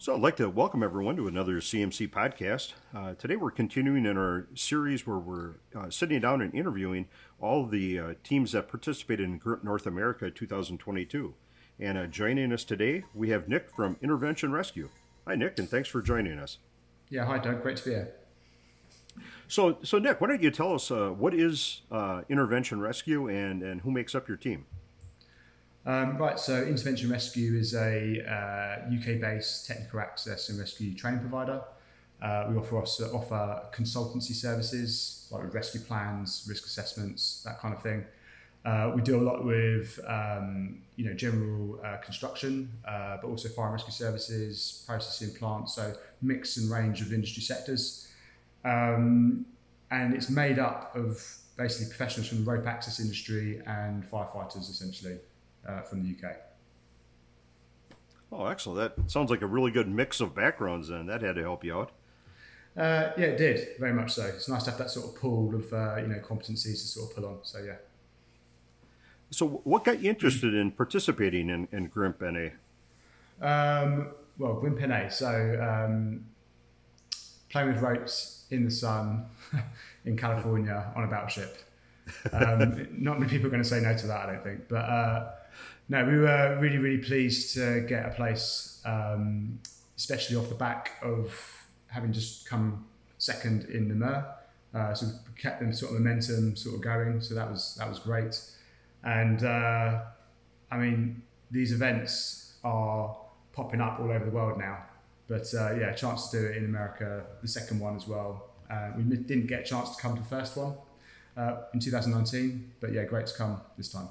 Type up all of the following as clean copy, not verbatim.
So I'd like to welcome everyone to another CMC podcast. Today we're continuing in our series where we're sitting down and interviewing all the teams that participated in GRIMP North America 2022. And joining us today, we have Nick from Intervention Rescue. Hi, Nick, and thanks for joining us. Yeah, hi, Doug. Great to be here. So Nick, why don't you tell us what is Intervention Rescue and who makes up your team? Right, so Intervention Rescue is a UK-based technical access and rescue training provider. We offer consultancy services like with rescue plans, risk assessments, that kind of thing. We do a lot with general construction, but also fire and rescue services, processing plants, so mix and range of industry sectors. And it's made up of basically professionals from the rope access industry and firefighters, essentially. From the UK. Oh, excellent. That sounds like a really good mix of backgrounds then. That had to help you out. Yeah, it did, very much so. It's nice to have that sort of pool of competencies to sort of pull on, so yeah. So what got you interested in participating in GRIMP NA? Well, GRIMP NA, so playing with ropes in the sun in California on a battleship. Not many people are going to say no to that, I don't think, but no, we were really, really pleased to get a place, especially off the back of having just come second in the Mer. So we kept them sort of momentum sort of going. So that was great. And I mean, these events are popping up all over the world now. But yeah, a chance to do it in America, the second one as well. We didn't get a chance to come to the first one in 2019, but yeah, great to come this time.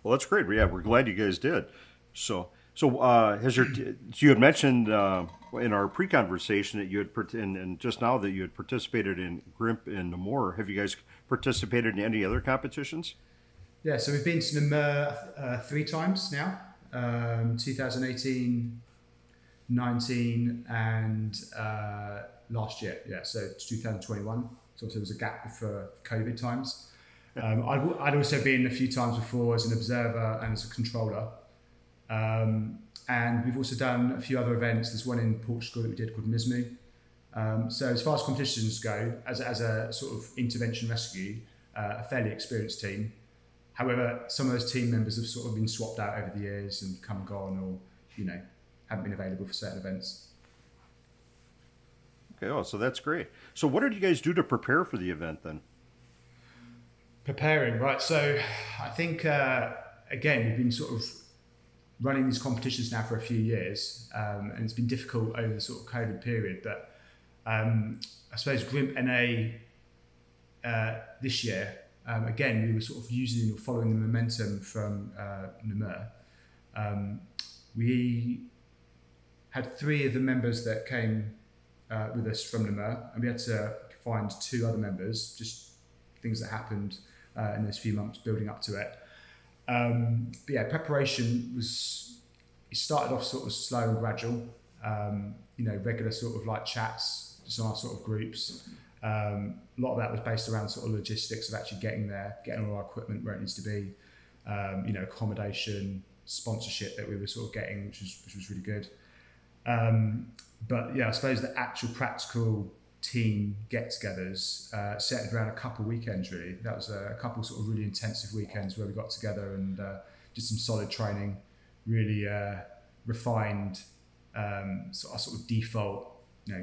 Well, that's great. Yeah, we're glad you guys did. So you had mentioned in our pre-conversation that you had and just now that you had participated in GRIMP in Namur. Have you guys participated in any other competitions? Yeah, so we've been to Namur 3 times now, 2018, 19, and last year. Yeah, so it's 2021. So there was a gap for COVID times. I'd also been a few times before as an observer and as a controller. And we've also done a few other events. There's one in Portugal that we did called MISMU. So as far as competitions go, as a sort of intervention rescue, a fairly experienced team. However, some of those team members have sort of been swapped out over the years and come and gone, or haven't been available for certain events. Okay, oh, so that's great. So what did you guys do to prepare for the event then? Preparing, right. So I think, again, we've been sort of running these competitions now for a few years, and it's been difficult over the sort of COVID period. But I suppose GRIMP NA this year, again, we were sort of using or following the momentum from Namur. We had 3 of the members that came with us from Namur, and we had to find 2 other members, just things that happened in those few months building up to it. But yeah, preparation it started off sort of slow and gradual, regular sort of like chats, just on our sort of groups. A lot of that was based around sort of logistics of actually getting there, getting all our equipment where it needs to be, accommodation, sponsorship that we were sort of getting, which was really good. But yeah, I suppose the actual practical team get-togethers centered around a couple weekends really. That was a couple sort of really intensive weekends where we got together and did some solid training, really refined our sort of default,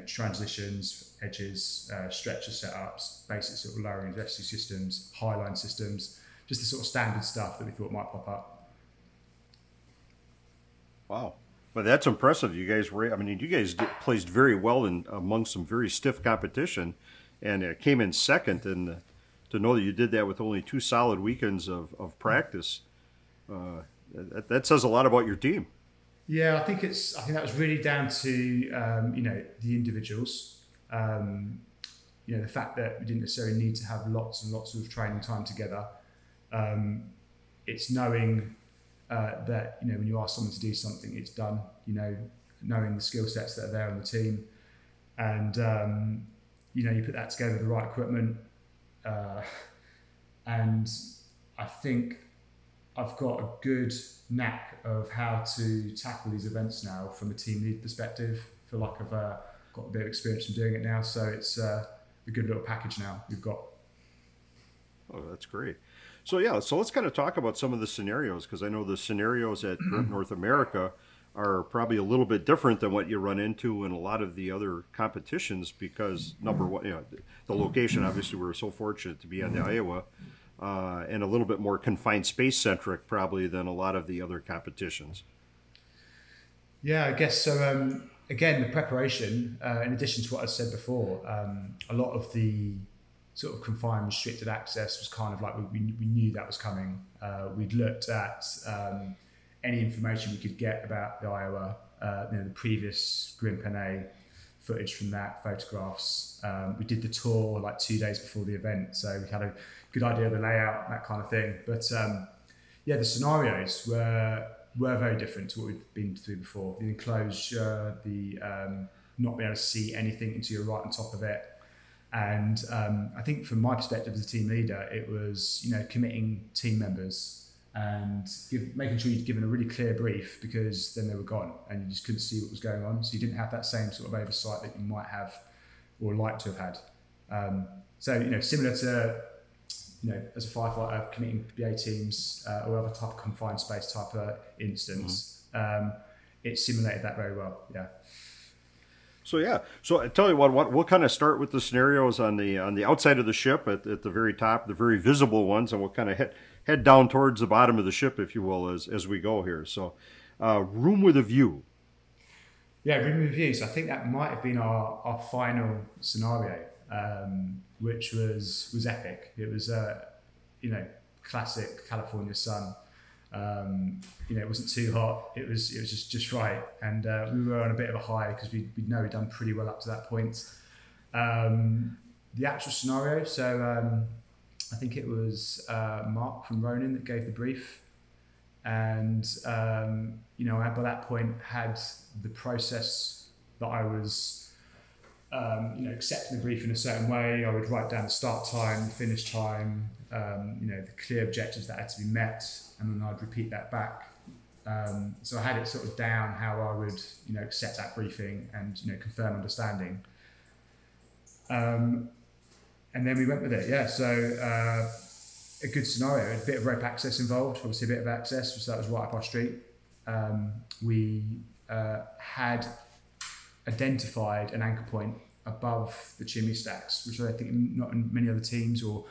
transitions, edges, stretcher setups, basic sort of lowering rescue systems, highline systems, just the sort of standard stuff that we thought might pop up. Wow. Well, that's impressive. You guys placed very well among some very stiff competition, and came in second. And to know that you did that with only 2 solid weekends of practice, that says a lot about your team. Yeah, I think that was really down to the individuals. The fact that we didn't necessarily need to have lots and lots of training time together. It's knowing that when you ask someone to do something, it's done. Knowing the skill sets that are there on the team, and you put that together with the right equipment, and I think I've got a good knack of how to tackle these events now from a team lead perspective. I feel like I've got a bit of experience in doing it now, so it's a good little package now we've got. Oh, that's great. So yeah, so let's kind of talk about some of the scenarios, because I know the scenarios at GRIMP North America are probably a little bit different than what you run into in a lot of the other competitions, because number one, the location, obviously we're so fortunate to be on the Iowa, and a little bit more confined space centric probably than a lot of the other competitions. Yeah, I guess so. Again, the preparation, in addition to what I said before, a lot of the sort of confined, restricted access was kind of like we knew that was coming. We'd looked at any information we could get about the Iowa, the previous GRIMP NA footage from that, photographs. We did the tour like 2 days before the event, so we had a good idea of the layout, that kind of thing. But the scenarios were very different to what we'd been through before. The enclosure, the not being able to see anything until you're right on top of it. And I think from my perspective as a team leader, it was, committing team members and making sure you'd given a really clear brief, because then they were gone and you just couldn't see what was going on. So you didn't have that same sort of oversight that you might have or like to have had. Similar to, as a firefighter committing BA teams or other type of confined space type of instance, it simulated that very well. Yeah. So I tell you what, we'll kind of start with the scenarios on the outside of the ship at the very top, the very visible ones, and we'll kind of head down towards the bottom of the ship, if you will, as we go here. So, room with a view. Yeah, room with a view. So I think that might have been our final scenario, which was epic. It was classic California sun. It wasn't too hot. It was just right, and we were on a bit of a high because we know we'd done pretty well up to that point. The actual scenario, so I think it was Mark from Ronin that gave the brief, and I by that point had the process that I was accepting the brief in a certain way. I would write down the start time, finish time, the clear objectives that had to be met, and then I'd repeat that back. So I had it sort of down how I would, accept that briefing and, confirm understanding. And then we went with it. Yeah. So a good scenario, a bit of rope access involved, obviously a bit of access, so that was right up our street. We had identified an anchor point above the chimney stacks, which I think not in many other teams, or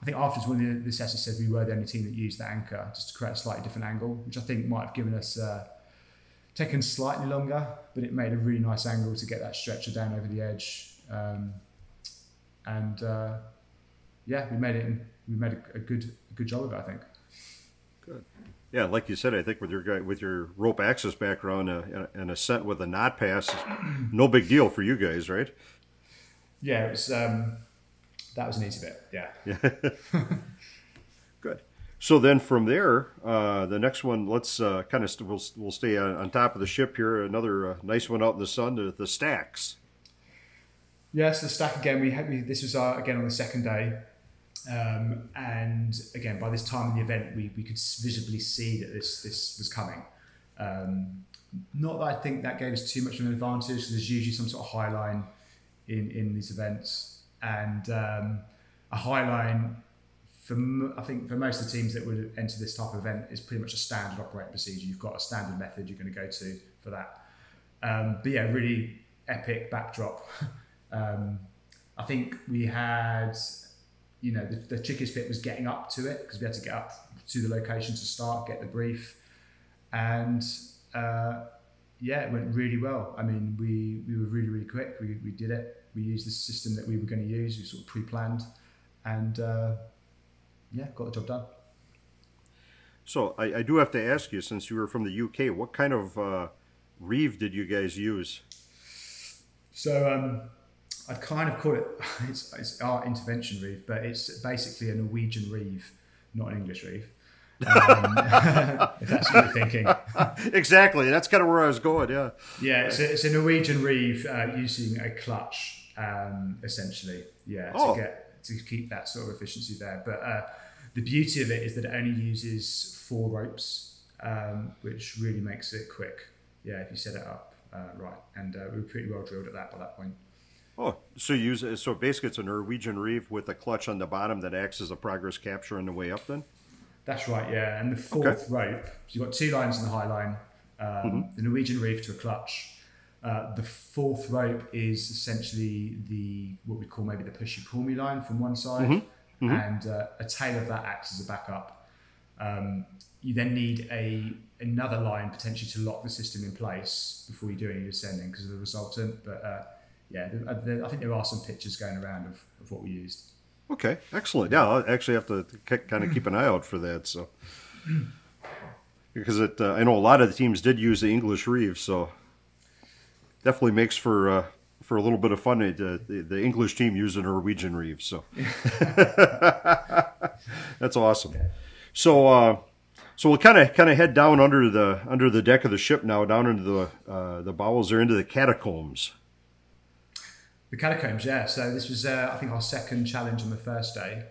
I think afterwards one of the assessors said we were the only team that used that anchor just to create a slightly different angle, which I think might have given us taken slightly longer, but it made a really nice angle to get that stretcher down over the edge. We made it. We made a good job of it, I think. Good. Yeah, like you said, I think with your rope access background, an ascent with a knot pass is no big deal for you guys, right? Yeah, it was. That was an easy bit. Yeah. Good. So then from there, the next one, let's we'll stay on top of the ship here. Another nice one out in the sun, the stacks. Yes, the stack again. This was again on the second day. And again, by this time in the event, we could visibly see that this was coming. Not that I think that gave us too much of an advantage. There's usually some sort of high line in these events, and a high line I think for most of the teams that would enter this type of event is pretty much a standard operating procedure. You've got a standard method you're going to go to for that. But yeah, really epic backdrop. I think we had. The trickiest bit was getting up to it, because we had to get up to the location to start, get the brief, and it went really well. I mean, we were really, really quick. We did it. We used the system that we were going to use. We sort of pre-planned, and got the job done. So I do have to ask you, since you were from the UK, what kind of reeve did you guys use? So I'd kind of call it, it's our intervention reeve, but it's basically a Norwegian reeve, not an English reeve. If that's what you're thinking. Exactly, that's kind of where I was going, yeah. Yeah, it's a Norwegian reeve using a clutch, essentially, to keep that sort of efficiency there. But The beauty of it is that it only uses 4 ropes, which really makes it quick. Yeah, if you set it up right, and we were pretty well drilled at that by that point. Oh, so so basically it's a Norwegian reeve with a clutch on the bottom that acts as a progress capture on the way up then? That's right, yeah. And the 4th rope, so you've got 2 lines in the high line, the Norwegian reeve to a clutch. The 4th rope is essentially what we call maybe the push-you-pull-me line from one side, and a tail of that acts as a backup. You then need another line potentially to lock the system in place before you do any descending because of the resultant. But I think there are some pictures going around of what we used. Okay, excellent. Yeah, I'll actually have to kind of keep an eye out for that. So, because I know a lot of the teams did use the English reeve, so definitely makes for a little bit of fun. The English team used a Norwegian reeve, so that's awesome. So we'll kind of head down under the deck of the ship now, down into the bowels or into the catacombs. The catacombs, yeah. So this was, I think, our second challenge on the first day.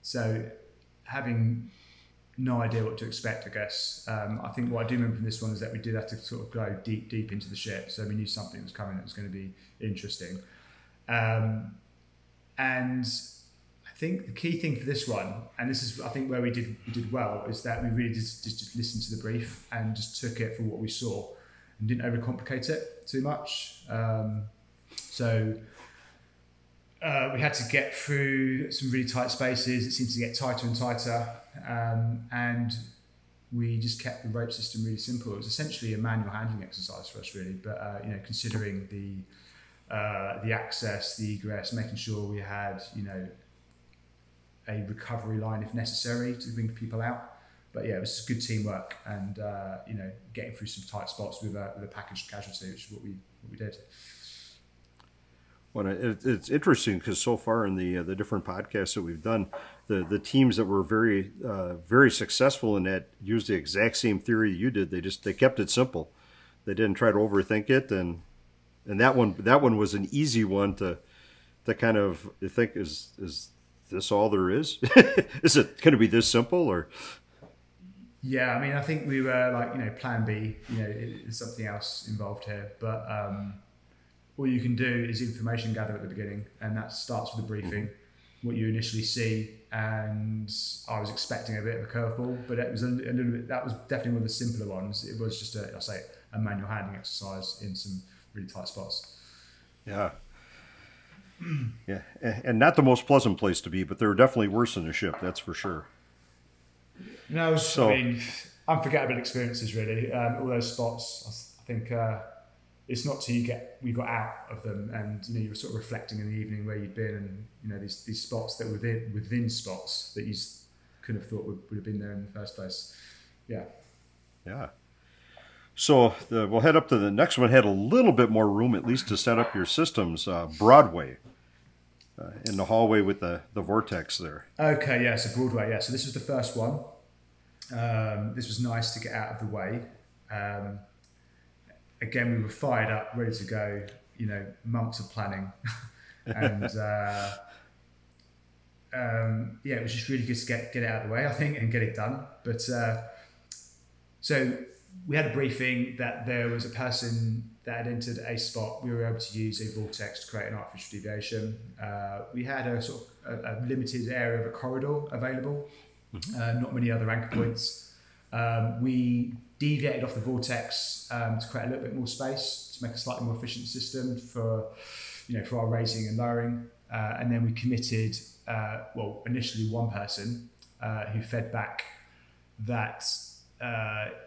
So having no idea what to expect, I guess. I think what I do remember from this one is that we did have to sort of go deep into the ship. So we knew something was coming that was going to be interesting. And I think the key thing for this one, and this is, I think, where we did well, is that we really just listened to the brief and just took it for what we saw and didn't overcomplicate it too much. So we had to get through some really tight spaces. It seemed to get tighter and tighter, and we just kept the rope system really simple. It was essentially a manual handling exercise for us, really. But considering the access, the egress, making sure we had a recovery line if necessary to bring people out. But yeah, it was good teamwork and getting through some tight spots with a packaged casualty, which is what we did. Well, it's interesting because so far in the different podcasts that we've done, the teams that were very very successful in that used the exact same theory you did. They kept it simple. They didn't try to overthink it, and that one was an easy one to kind of think is this all there is? Is it going to be this simple or? Yeah, I mean, I think we were plan B. There's something else involved here, but. All you can do is information gather at the beginning, and that starts with the briefing, what you initially see. And I was expecting a bit of a curveball, but it was a little bit. That was definitely one of the simpler ones. It was just a manual handling exercise in some really tight spots. Yeah, yeah, and not the most pleasant place to be, but they were definitely worse than the ship. That's for sure. No, I mean, unforgettable experiences really. All those spots, I think. It's not till you got out of them and you were sort of reflecting in the evening where you'd been and these spots that were within spots that you couldn't have thought would have been there in the first place. Yeah. So we'll head up to the next one. Had a little bit more room at least to set up your systems. Broadway in the hallway with the vortex there. Okay, yeah. So Broadway, yeah. So this was the first one. This was nice to get out of the way. Again, we were fired up, ready to go, months of planning. And it was just really good to get it out of the way, I think, and get it done. But so we had a briefing that there was a person that had entered a spot. We were able to use a vortex to create an artificial deviation. We had a sort of a limited area of a corridor available, not many other anchor points. We deviated off the vortex to create a little bit more space to make a slightly more efficient system for our raising and lowering, and then we committed initially one person who fed back that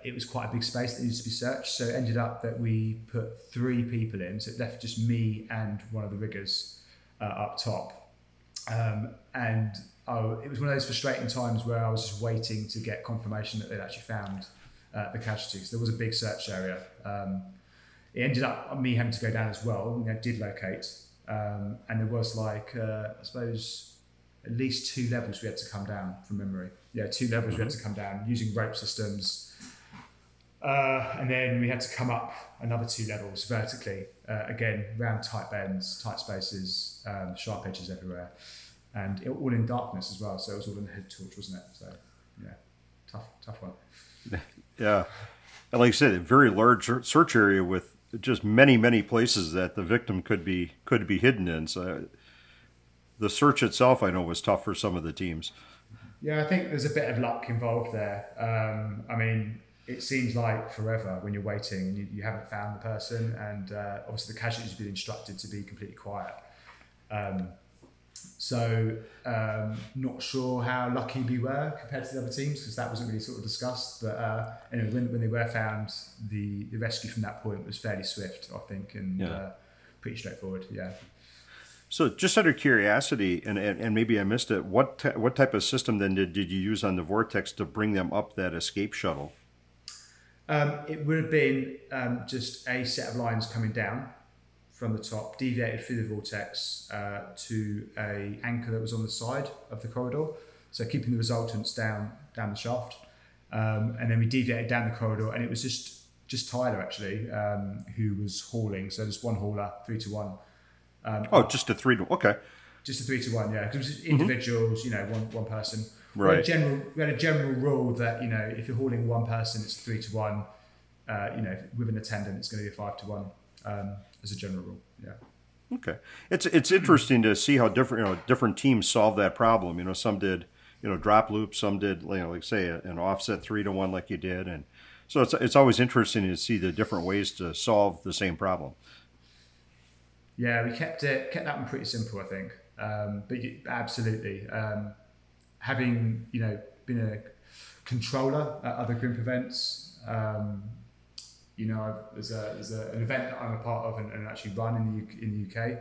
it was quite a big space that needed to be searched, so it ended up that we put 3 people in, so it left just me and one of the riggers up top, and it was one of those frustrating times where I was just waiting to get confirmation that they'd actually found the casualties. There was a big search area. It ended up me having to go down as well. I did locate, and there was I suppose at least 2 levels we had to come down from memory. Yeah, 2 levels we had to come down using rope systems, and then we had to come up another 2 levels vertically. Again, round tight bends, tight spaces, sharp edges everywhere. and all in darkness as well. So it was all in the head torch, wasn't it? So yeah, tough one. Yeah, and like I said, a very large search area with just many places that the victim could be hidden in. So the search itself, I know, was tough for some of the teams. Yeah, I think there's a bit of luck involved there. I mean, it seems like forever when you're waiting and you haven't found the person, and obviously the casualties have been instructed to be completely quiet. Not sure how lucky we were compared to the other teams, because that wasn't really sort of discussed. But anyway, when they were found, the rescue from that point was fairly swift, I think, and pretty straightforward. Yeah. So, just out of curiosity, and maybe I missed it, what type of system then did you use on the Vortex to bring them up that escape shuttle? It would have been just a set of lines coming down from the top, deviated through the vortex to a anchor that was on the side of the corridor, so keeping the resultants down the shaft, and then we deviated down the corridor, and it was just Tyler actually who was hauling, so just one hauler, 3 to 1. Just a 3 to 1. Okay. Just a 3 to 1, yeah. Because it was individuals, one person. Right. We had a general rule that if you're hauling one person, it's 3 to 1. With an attendant, it's going to be a 5 to 1. As a general rule, yeah. Okay, it's interesting to see how different teams solve that problem. Some did drop loops, some did like say an offset 3 to 1 like you did, and so it's always interesting to see the different ways to solve the same problem. Yeah, we kept that one pretty simple, I think. But absolutely, having been a controller at other GRIMP events. There's an event that I'm a part of and actually run in the UK,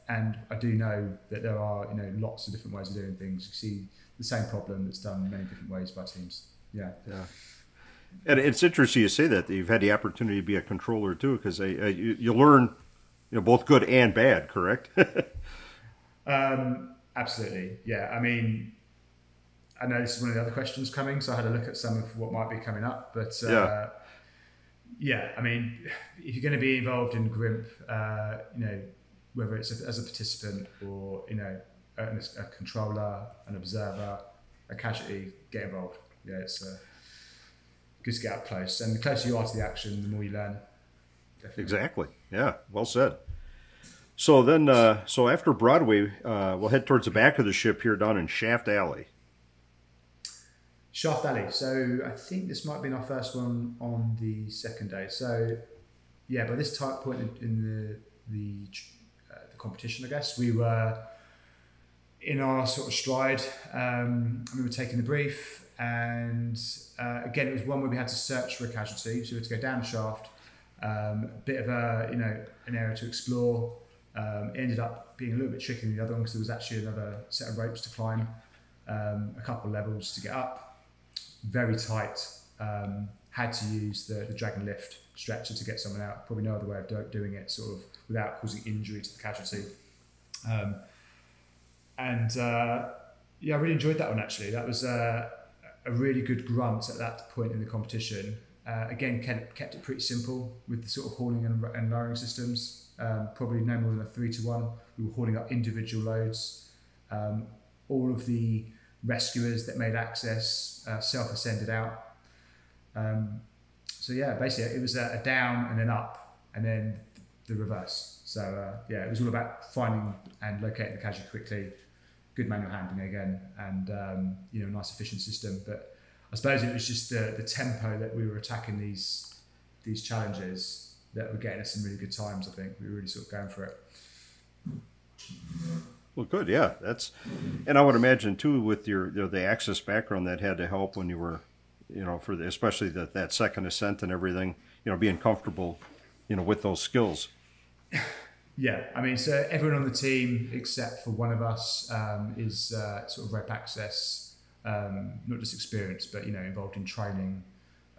and I do know that there are lots of different ways of doing things. You see the same problem that's done many different ways by teams. Yeah. And it's interesting you say that you've had the opportunity to be a controller too, because you learn both good and bad. Correct? Absolutely. Yeah. I mean, I know this is one of the other questions coming, so I had a look at some of what might be coming up, but. Yeah, I mean, if you're going to be involved in GRIMP, whether it's as a participant or a controller, an observer, a casualty, get involved. Yeah, it's good to get up close, and the closer you are to the action, the more you learn. Definitely. Exactly. Yeah, well said. So then, after Broadway, we'll head towards the back of the ship here down in Shaft Alley. Shaft Alley. So I think this might have been our first one on the second day. So yeah, by this point in the competition, I guess we were in our sort of stride. We were taking the brief, and again, it was one where we had to search for a casualty. So we had to go down the shaft, a bit of an area to explore. It ended up being a little bit trickier than the other one because there was actually another set of ropes to climb, a couple of levels to get up. Very tight. Had to use the dragon lift stretcher to get someone out. Probably no other way of doing it, sort of without causing injury to the casualty. I really enjoyed that one actually. That was a really good grunt at that point in the competition. Again, kept it pretty simple with the sort of hauling and lowering systems. Probably no more than a 3 to 1. We were hauling up individual loads. All of the rescuers that made access self-ascended out. Basically it was a down and then up and then the reverse. So it was all about finding and locating the casualty quickly, good manual handling again, and a nice efficient system. But I suppose it was just the tempo that we were attacking these challenges that were getting us some really good times. I think we were really sort of going for it. Well, good, yeah. And I would imagine too, with your the Axis background, that had to help when you were, especially that second ascent and everything, being comfortable, with those skills. Yeah, I mean, so everyone on the team except for one of us is sort of rope access, not just experience, but involved in training.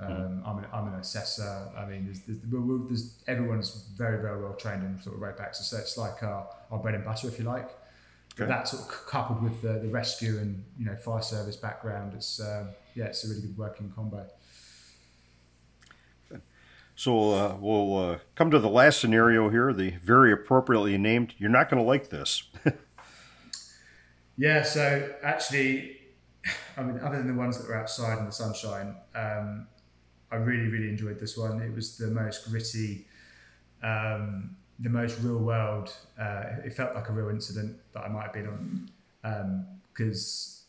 I'm an assessor. I mean, there's everyone's very very well trained in sort of rope access. So it's like our bread and butter, if you like. Okay. That sort of coupled with the rescue and fire service background, it's a really good working combo. So we'll come to the last scenario here, the very appropriately named "You're not going to like this." Yeah, so actually, I mean, other than the ones that were outside in the sunshine, I really, really enjoyed this one. It was the most gritty, the most real world. It felt like a real incident that I might have been on, because,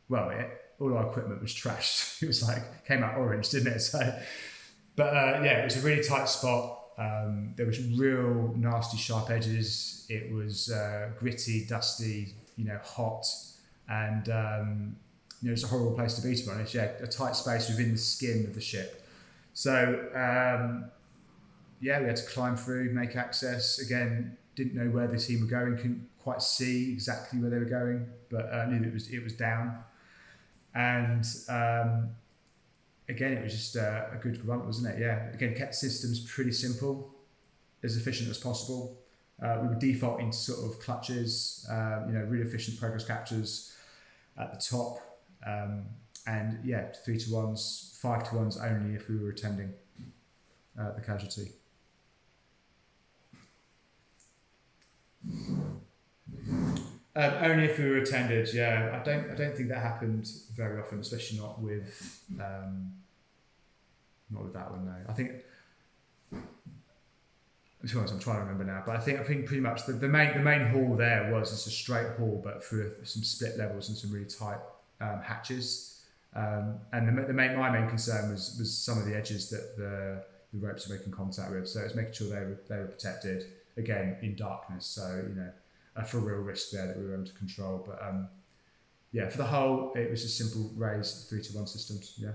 all our equipment was trashed. It was like, came out orange, didn't it? So, but yeah, it was a really tight spot. There was real nasty sharp edges. It was gritty, dusty, hot, and it's a horrible place to be honest. Yeah, a tight space within the skin of the ship. So yeah, we had to climb through, make access. Again, didn't know where the team were going, couldn't quite see exactly where they were going, but knew that it was down. And again, it was just a good grunt, wasn't it? Yeah. Again, kept systems pretty simple, as efficient as possible. We were defaulting to sort of clutches, really efficient progress captures at the top. And yeah, 3-to-1s, 5-to-1s only if we were attending the casualty. Only if we were attended, yeah. I don't think that happened very often, especially not with that one. No, I think. I'm trying to remember now, but I think pretty much the main hall there was just a straight hall, but through some split levels and some really tight hatches. And my main concern was some of the edges that the ropes were making contact with. So it was making sure they were protected, again in darkness. So for real risk there that we were able to control. But yeah, for the whole, it was just simple raised 3-to-1 systems. Yeah.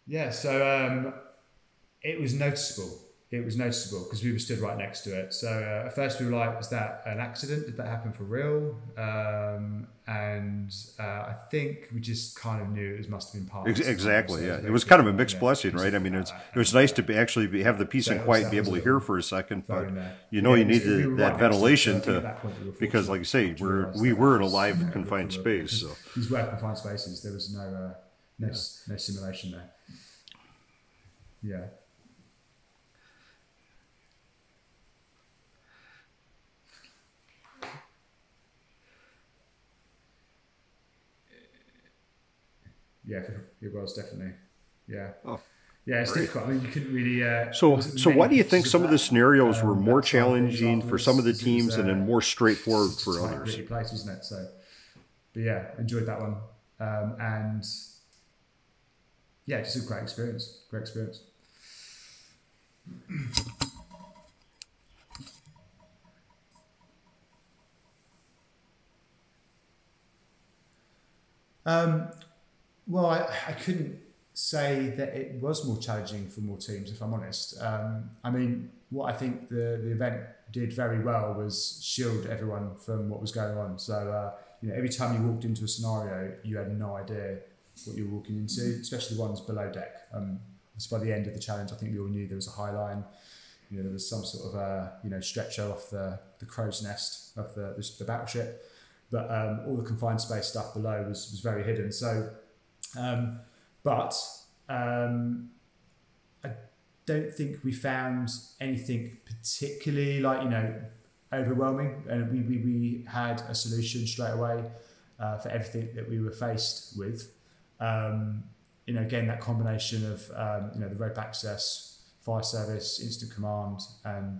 Yeah, so it was noticeable. It was noticeable because we were stood right next to it. So at first we were like, was that an accident? Did that happen for real? And I think we just kind of knew it must have been part of it. Exactly, yeah. It was kind of a mixed blessing, right? I mean, it was nice to have the peace and quiet and be able to hear for a second, but you needed that ventilation because, like you say, we were in a live confined space. So these were confined spaces. There was no simulation there. Yeah. Yeah, it was definitely. Yeah. Oh, yeah, it's difficult. I mean, you couldn't really. So why do you think some of the scenarios were more challenging for some of the teams and then more straightforward for others? It's a place, wasn't it? So, but yeah, enjoyed that one, and yeah, just a great experience. Great experience. Well, I couldn't say that it was more challenging for more teams, if I'm honest. I mean, what I think the event did very well was shield everyone from what was going on. So, every time you walked into a scenario, you had no idea what you were walking into, especially the ones below deck. So by the end of the challenge, I think we all knew there was a high line. There was some sort of stretcher off the crow's nest of the battleship, but all the confined space stuff below was very hidden. So, but I don't think we found anything particularly overwhelming, and we had a solution straight away for everything that we were faced with. Again, that combination of the rope access, fire service, instant command, and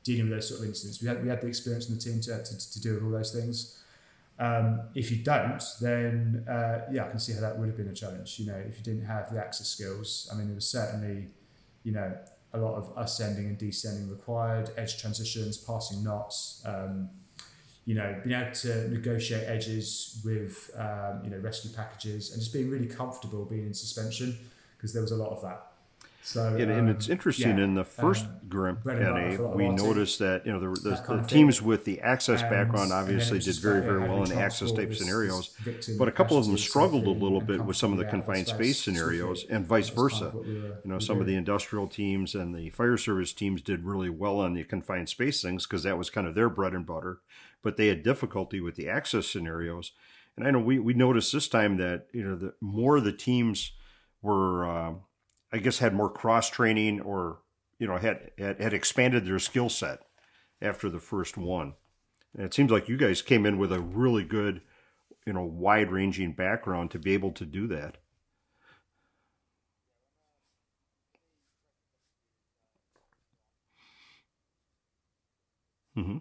dealing with those sort of incidents. We had the experience in the team to deal with all those things. If you don't, then I can see how that would have been a challenge. If you didn't have the access skills, I mean, there was certainly a lot of ascending and descending required, edge transitions, passing knots. Being able to negotiate edges with rescue packages, and just being really comfortable being in suspension, because there was a lot of that. So, and it's interesting, yeah, in the first GRIMP bread and butter for a lot of we our team. noticed that That kind the of teams thing. with the access background And then obviously it was did just very, about, very how do well we in access transport type this scenarios, victim but a couple of them casualties struggled a safely little and bit with some of the comfortably out confined of space space scenarios, swiftly. and vice That was kind versa. of what we were Some of the doing. industrial teams and the fire service teams did really well on the confined space things because that was kind of their bread and butter, but they had difficulty with the access scenarios. And I know we noticed this time that, the more the teams were, I guess, had more cross training, or had expanded their skill set after the first one. And it seems like you guys came in with a really good, wide ranging background to be able to do that. Mm-hmm.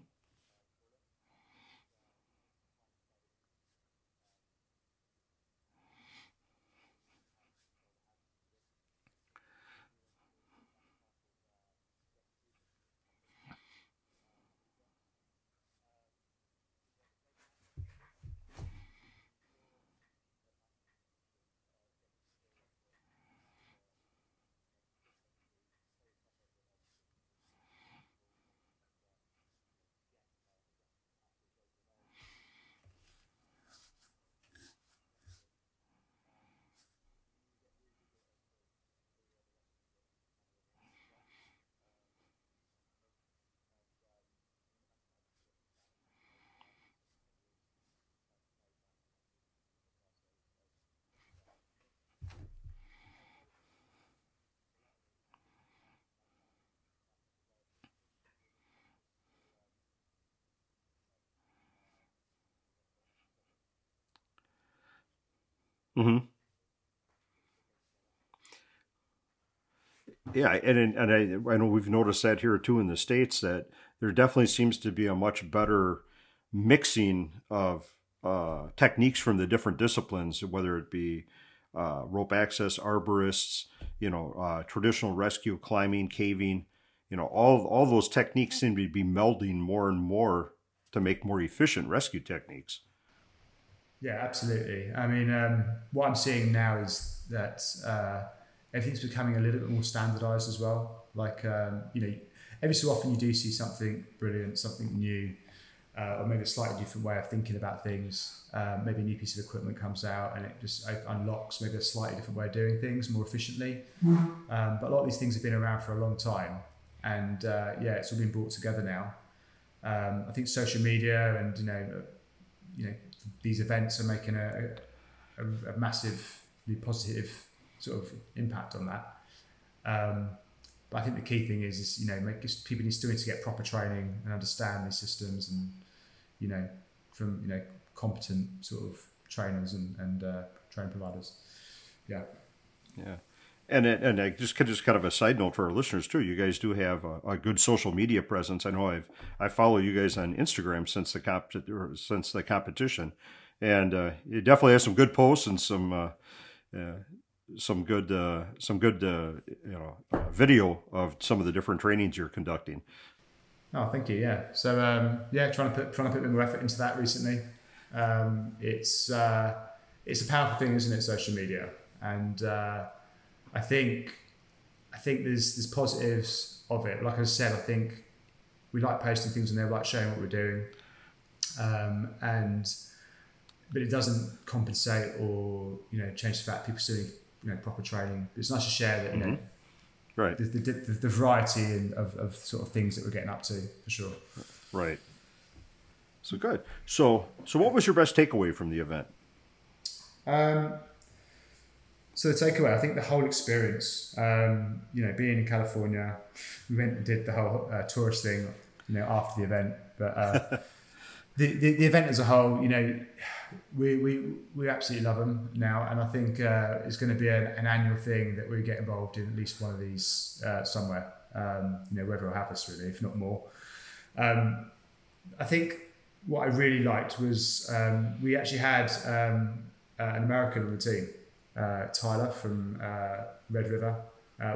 Mm-hmm. Yeah, I know we've noticed that here too in the States, that there definitely seems to be a much better mixing of techniques from the different disciplines, whether it be rope access, arborists, traditional rescue, climbing, caving, all those techniques seem to be melding more and more to make more efficient rescue techniques. Yeah, absolutely. I mean, what I'm seeing now is that everything's becoming a little bit more standardized as well. Like, every so often you do see something brilliant, something new, or maybe a slightly different way of thinking about things. Maybe a new piece of equipment comes out and it just unlocks maybe a slightly different way of doing things more efficiently. But a lot of these things have been around for a long time, and it's all been brought together now. I think social media and these events are making a massively positive sort of impact on that. But I think the key thing is people still need to get proper training and understand these systems, and from competent sort of trainers and training providers. Yeah. Yeah. And I just kind of a side note for our listeners too. You guys do have a good social media presence. I know I follow you guys on Instagram since the competition, and you definitely have some good posts and some good video of some of the different trainings you're conducting. Oh, thank you. Yeah. So trying to put a bit more effort into that recently. It's a powerful thing, isn't it? Social media, and I think there's positives of it. Like I said, I think we like posting things on there, like showing what we're doing, but it doesn't compensate or change the fact people still need proper training. But it's nice to share that right, the variety of sort of things that we're getting up to, for sure. Right. So good. So what was your best takeaway from the event? So the takeaway, I think the whole experience, being in California, we went and did the whole tourist thing, after the event. But the event as a whole, we absolutely love them now, and I think it's going to be an annual thing that we get involved in at least one of these somewhere. Whether it'll have us really, if not more. I think what I really liked was we actually had an American on the team. Tyler from Red River.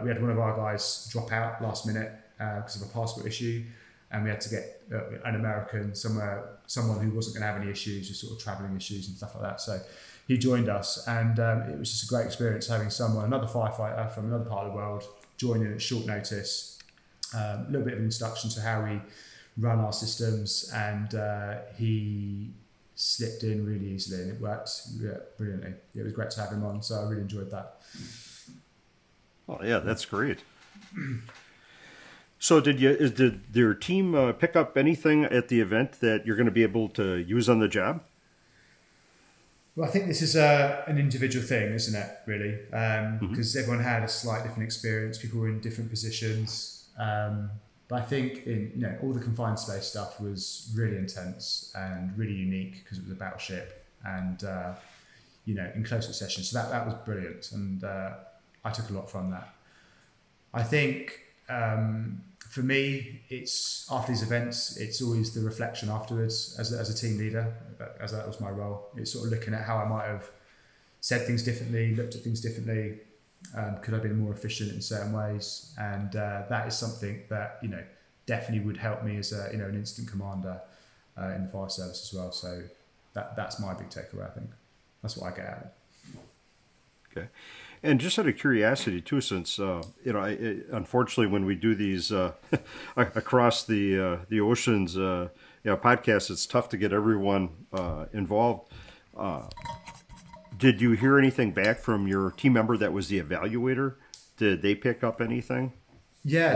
We had one of our guys drop out last minute because of a passport issue, and we had to get an American someone who wasn't going to have any issues with sort of travelling issues and stuff like that. So he joined us, and it was just a great experience having another firefighter from another part of the world join in at short notice. A little bit of introduction to how we run our systems, and he slipped in really easily, and it worked brilliantly. It was great to have him on, so I really enjoyed that. Oh yeah, that's great. So did your team pick up anything at the event that you're going to be able to use on the job? Well, I think this is an individual thing, isn't it, really? Because everyone had a slight different experience. People were in different positions. But I think all the confined space stuff was really intense and really unique because it was a battleship and, in close succession. So that was brilliant. And I took a lot from that. I think for me, it's after these events, it's always the reflection afterwards as a team leader, as that was my role. It's sort of looking at how I might have said things differently, looked at things differently. Could I have been more efficient in certain ways? And that is something that definitely would help me as an incident commander in the fire service as well. So that's my big takeaway. I think that's what I get out of it. Okay, and just out of curiosity too, since unfortunately when we do these across the oceans podcasts, it's tough to get everyone involved. Did you hear anything back from your team member that was the evaluator? Did they pick up anything? Yeah.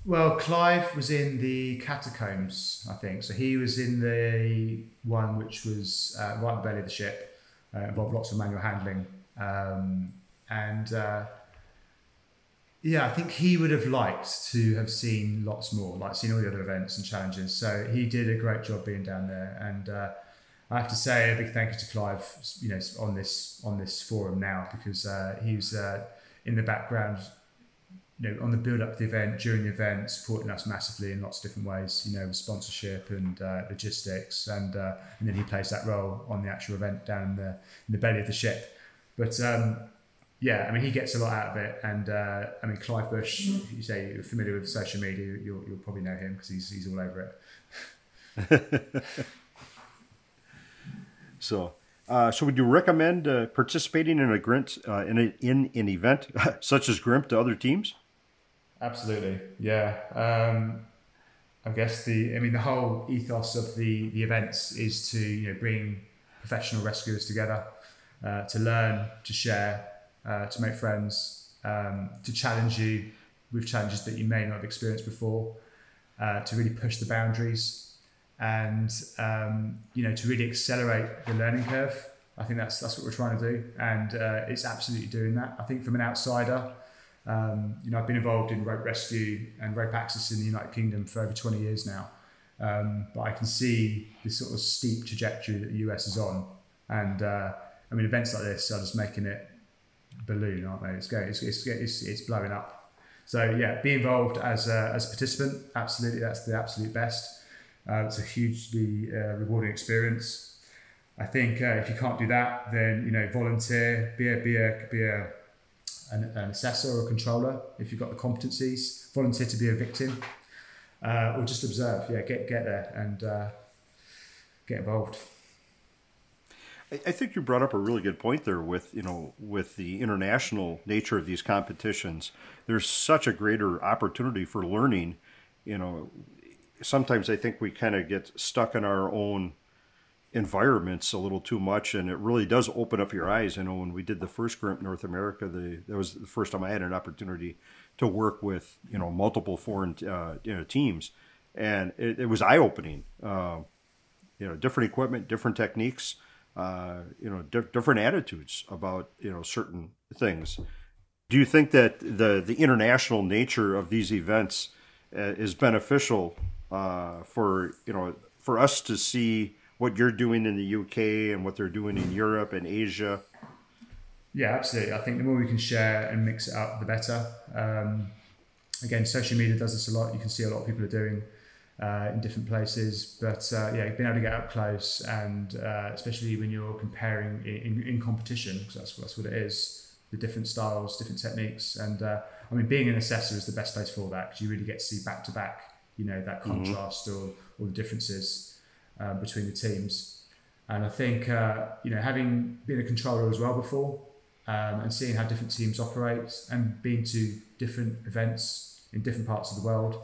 Well, Clive was in the catacombs, I think. So he was in the one which was right in the belly of the ship, involved lots of manual handling. I think he would have liked to have seen lots more, like seen all the other events and challenges. So he did a great job being down there. And I have to say a big thank you to Clive, on this forum now, because he was in the background, on the build up to the event, during the event, supporting us massively in lots of different ways, with sponsorship and logistics, and then he plays that role on the actual event down in the belly of the ship. But he gets a lot out of it, and Clive Bush, if you say you're familiar with social media, you'll probably know him because he's all over it. So would you recommend participating in in an event such as GRIMP to other teams? Absolutely, yeah. I guess the whole ethos of the events is to bring professional rescuers together, to learn, to share, to make friends, to challenge you with challenges that you may not have experienced before, to really push the boundaries. And to really accelerate the learning curve. I think that's what we're trying to do, and it's absolutely doing that. I think from an outsider, I've been involved in rope rescue and rope access in the United Kingdom for over 20 years now, but I can see this sort of steep trajectory that the US is on, and events like this are just making it balloon, aren't they? It's blowing up. So yeah, be involved as a participant. Absolutely, that's the absolute best. It's a hugely rewarding experience. I think if you can't do that, then volunteer, be an assessor or a controller if you've got the competencies. Volunteer to be a victim, or just observe. Yeah, get there and get involved. I think you brought up a really good point there with the international nature of these competitions. There's such a greater opportunity for learning. Sometimes I think we kind of get stuck in our own environments a little too much, and it really does open up your eyes. When we did the first GRIMP North America, that was the first time I had an opportunity to work with multiple foreign teams, and it was eye opening. Different equipment, different techniques, different attitudes about certain things. Do you think that the international nature of these events is beneficial for us to see what you're doing in the UK and what they're doing in Europe and Asia? Yeah, absolutely. I think the more we can share and mix it up, the better. Again, social media does this a lot. You can see a lot of people are doing in different places, but being able to get up close, and especially when you're comparing in competition, because that's what it is, the different styles, different techniques, and being an assessor is the best place for that, because you really get to see back to back, that contrast or the differences between the teams. And I think having been a controller as well before, and seeing how different teams operate, and being to different events in different parts of the world.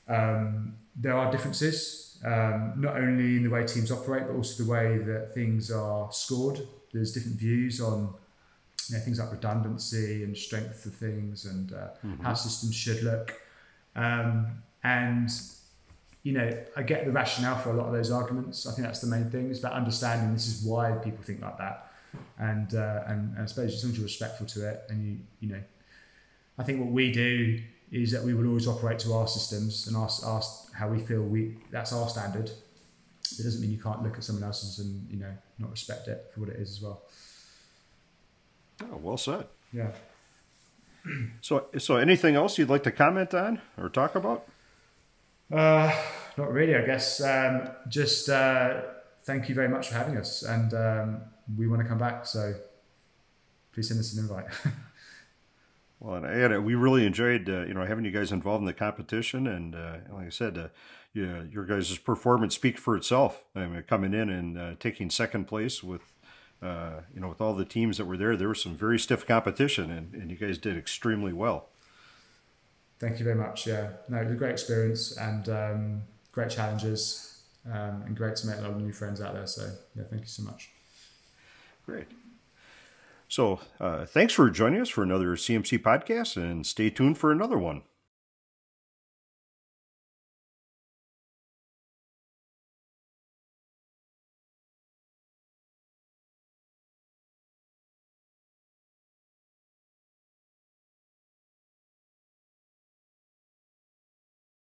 There are differences, not only in the way teams operate, but also the way that things are scored. There's different views on things like redundancy and strength of things, and how systems should look. And I get the rationale for a lot of those arguments. I think that's the main thing, is about understanding this is why people think like that. And I suppose as long as you're respectful to it, and I think what we do is that we will always operate to our systems and ask how we feel. That's our standard. It doesn't mean you can't look at someone else's and not respect it for what it is as well. Oh, well said. Yeah. So anything else you'd like to comment on or talk about? Not really, I guess. Just thank you very much for having us, and we want to come back, so please send us an invite. Well, and we really enjoyed having you guys involved in the competition, and like I said, your guys' performance speaks for itself. I mean, coming in and taking second place with with all the teams that were there. There was some very stiff competition, and you guys did extremely well. Thank you very much. Yeah, no, it was a great experience, and great challenges, and great to make a lot of new friends out there. So yeah, thank you so much. Great. So thanks for joining us for another CMC podcast, and stay tuned for another one.